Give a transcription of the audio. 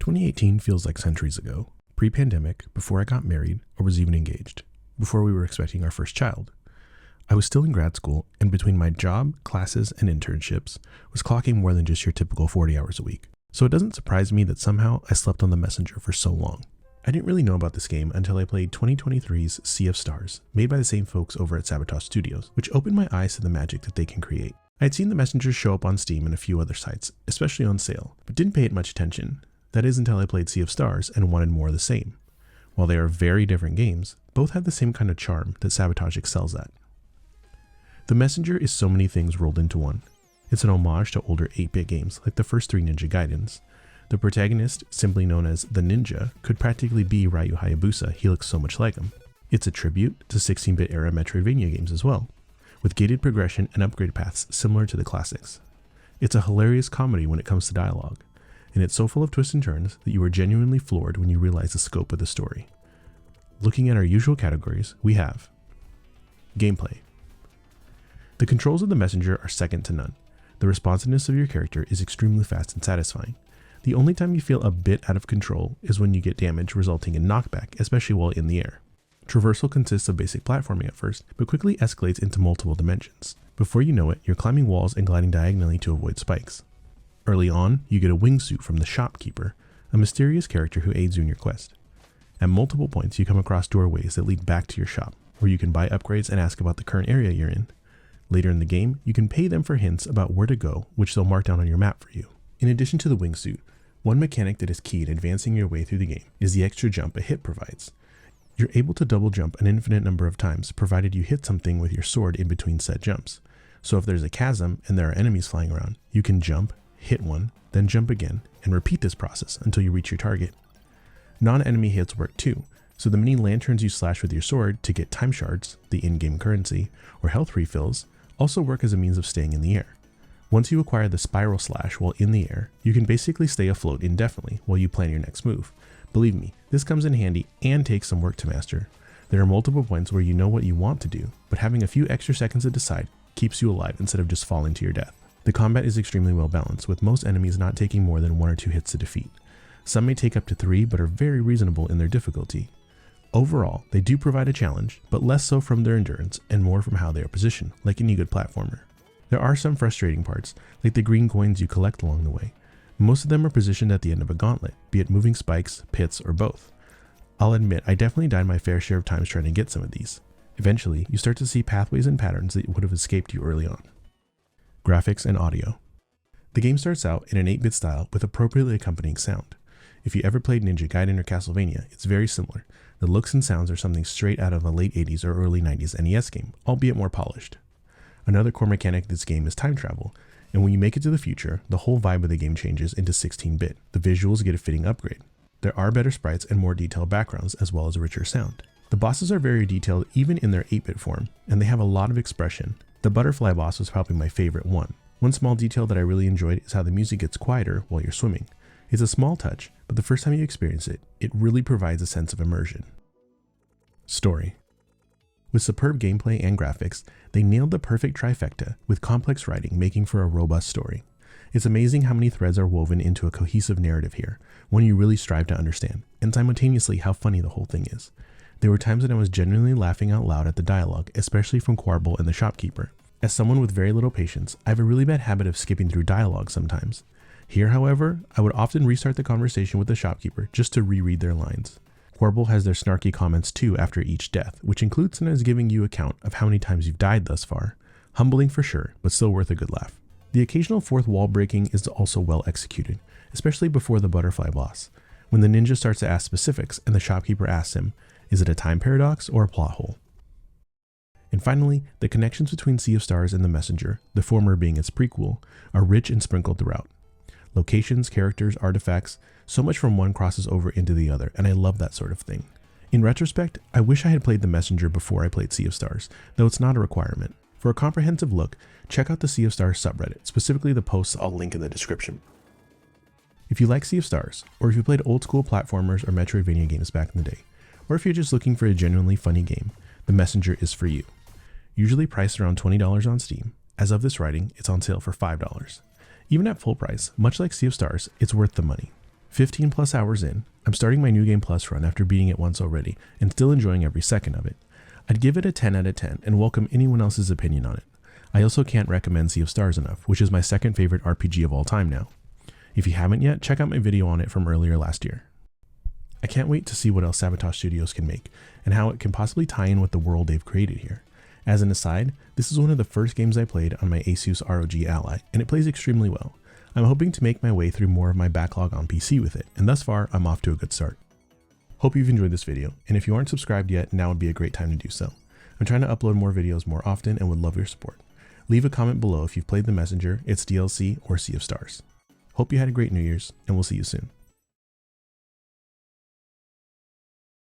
2018 feels like centuries ago, pre-pandemic, before I got married or was even engaged, before we were expecting our first child. I was still in grad school, and between my job, classes, and internships, was clocking more than just your typical 40 hours a week. So it doesn't surprise me that somehow I slept on the Messenger for so long. I didn't really know about this game until I played 2023's Sea of Stars, made by the same folks over at Sabotage Studios, which opened my eyes to the magic that they can create. I had seen the Messenger show up on Steam and a few other sites, especially on sale, but didn't pay it much attention. That is until I played Sea of Stars and wanted more of the same. While they are very different games, both have the same kind of charm that Sabotage excels at. The Messenger is so many things rolled into one. It's an homage to older 8-bit games like the first 3 Ninja Gaidens. The protagonist, simply known as the Ninja, could practically be Ryu Hayabusa, he looks so much like him. It's a tribute to 16-bit era Metroidvania games as well, with gated progression and upgrade paths similar to the classics. It's a hilarious comedy when it comes to dialogue, and it's so full of twists and turns that you are genuinely floored when you realize the scope of the story. Looking at our usual categories, we have gameplay. The controls of the Messenger are second to none. The responsiveness of your character is extremely fast and satisfying. The only time you feel a bit out of control is when you get damage resulting in knockback, especially while in the air. Traversal consists of basic platforming at first, but quickly escalates into multiple dimensions. Before you know it, you're climbing walls and gliding diagonally to avoid spikes. Early on, you get a wingsuit from the shopkeeper, a mysterious character who aids you in your quest. At multiple points, you come across doorways that lead back to your shop, where you can buy upgrades and ask about the current area you're in. Later in the game, you can pay them for hints about where to go, which they'll mark down on your map for you. In addition to the wingsuit, one mechanic that is key in advancing your way through the game is the extra jump a hit provides. You're able to double jump an infinite number of times, provided you hit something with your sword in between said jumps. So if there's a chasm and there are enemies flying around, you can jump, hit one, then jump again, and repeat this process until you reach your target. Non-enemy hits work too, so the mini lanterns you slash with your sword to get time shards, the in-game currency, or health refills, also work as a means of staying in the air. Once you acquire the spiral slash while in the air, you can basically stay afloat indefinitely while you plan your next move. Believe me, this comes in handy and takes some work to master. There are multiple points where you know what you want to do, but having a few extra seconds to decide keeps you alive instead of just falling to your death. The combat is extremely well balanced, with most enemies not taking more than 1 or 2 hits to defeat. Some may take up to 3, but are very reasonable in their difficulty. Overall, they do provide a challenge, but less so from their endurance and more from how they are positioned, like any good platformer. There are some frustrating parts, like the green coins you collect along the way. Most of them are positioned at the end of a gauntlet, be it moving spikes, pits, or both. I'll admit I definitely died my fair share of times trying to get some of these. Eventually, you start to see pathways and patterns that would have escaped you early on. Graphics and audio. The game starts out in an 8-bit style with appropriately accompanying sound. If you ever played Ninja Gaiden or Castlevania, it's very similar. The looks and sounds are something straight out of a late 80s or early 90s NES game, albeit more polished. Another core mechanic of this game is time travel, and when you make it to the future, the whole vibe of the game changes into 16-bit. The visuals get a fitting upgrade. There are better sprites and more detailed backgrounds, as well as a richer sound. The bosses are very detailed even in their 8-bit form, and they have a lot of expression. The butterfly boss was probably my favorite one. One small detail that I really enjoyed is how the music gets quieter while you're swimming. It's a small touch, but the first time you experience it, it really provides a sense of immersion. Story. With superb gameplay and graphics, they nailed the perfect trifecta, with complex writing making for a robust story. It's amazing how many threads are woven into a cohesive narrative here, one you really strive to understand, and simultaneously how funny the whole thing is. There were times when I was genuinely laughing out loud at the dialogue, especially from Quarble and the shopkeeper. As someone with very little patience, I have a really bad habit of skipping through dialogue sometimes. Here, however, I would often restart the conversation with the shopkeeper just to reread their lines. Quarble has their snarky comments too after each death, which includes sometimes giving you a count of how many times you've died thus far. Humbling for sure, but still worth a good laugh. The occasional fourth wall breaking is also well executed, especially before the butterfly boss, when the ninja starts to ask specifics and the shopkeeper asks him, is it a time paradox or a plot hole? And finally, the connections between Sea of Stars and the Messenger, the former being its prequel, are rich and sprinkled throughout. Locations, characters, artifacts, so much from one crosses over into the other, and I love that sort of thing. In retrospect, I wish I had played the Messenger before I played Sea of Stars, though it's not a requirement. For a comprehensive look, check out the Sea of Stars subreddit, specifically the posts I'll link in the description. If you like Sea of Stars, or if you played old school platformers or Metroidvania games back in the day, or if you're just looking for a genuinely funny game, the Messenger is for you. Usually priced around $20 on Steam, as of this writing, it's on sale for $5. Even at full price, much like Sea of Stars, it's worth the money. 15 plus hours in, I'm starting my New Game Plus run after beating it once already and still enjoying every second of it. I'd give it a 10 out of 10 and welcome anyone else's opinion on it. I also can't recommend Sea of Stars enough, which is my second favorite RPG of all time now. If you haven't yet, check out my video on it from earlier last year. I can't wait to see what else Sabotage Studios can make and how it can possibly tie in with the world they've created here. As an aside, this is one of the first games I played on my Asus ROG Ally, and it plays extremely well. I'm hoping to make my way through more of my backlog on PC with it, and thus far, I'm off to a good start. Hope you've enjoyed this video, and if you aren't subscribed yet, now would be a great time to do so. I'm trying to upload more videos more often and would love your support. Leave a comment below if you've played The Messenger, its DLC, or Sea of Stars. Hope you had a great New Year's, and we'll see you soon.